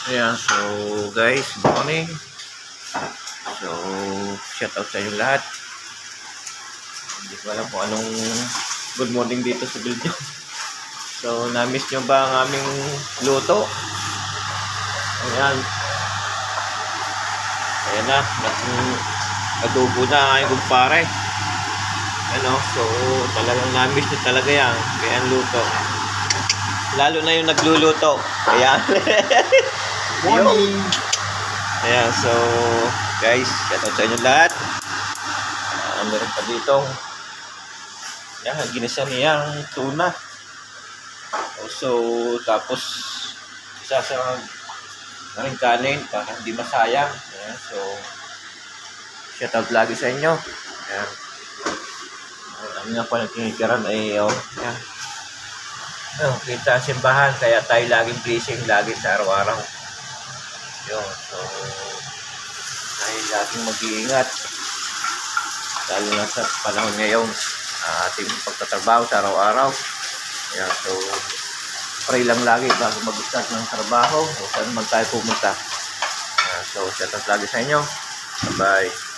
Ayan, so guys, good morning. So, shout out sa inyo lahat. Hindi ko alam kung anong good morning dito sa video. So, na-miss nyo ba ang aming luto? Ayan. Ayan na, nadubo na ang aking kumpare. Ano, so talagang na-miss nyo talaga yan. Kaya ang luto. Lalo na yung nagluluto. Ayan. Morning! Ayan, so guys, shout out sa inyo lahat. Meron pa ditong ginisa niyang tuna. So, tapos isasarang na rin kanin para hindi masayang. Ayan, so shout out lagi sa inyo. Ayan. Ang nga pa nagkinikiran ay ayan. Kita ang simbahan, kaya tayo laging blessing lagi sa araw-araw. Yun, so tayo laging mag-iingat lalo na sa panahon ngayon, ating pagtatrabaho sa araw-araw. Ayan, so pray lang lagi bago mag-start ng trabaho o saan man tayo pumunta. So shout out lagi sa inyo. Bye bye.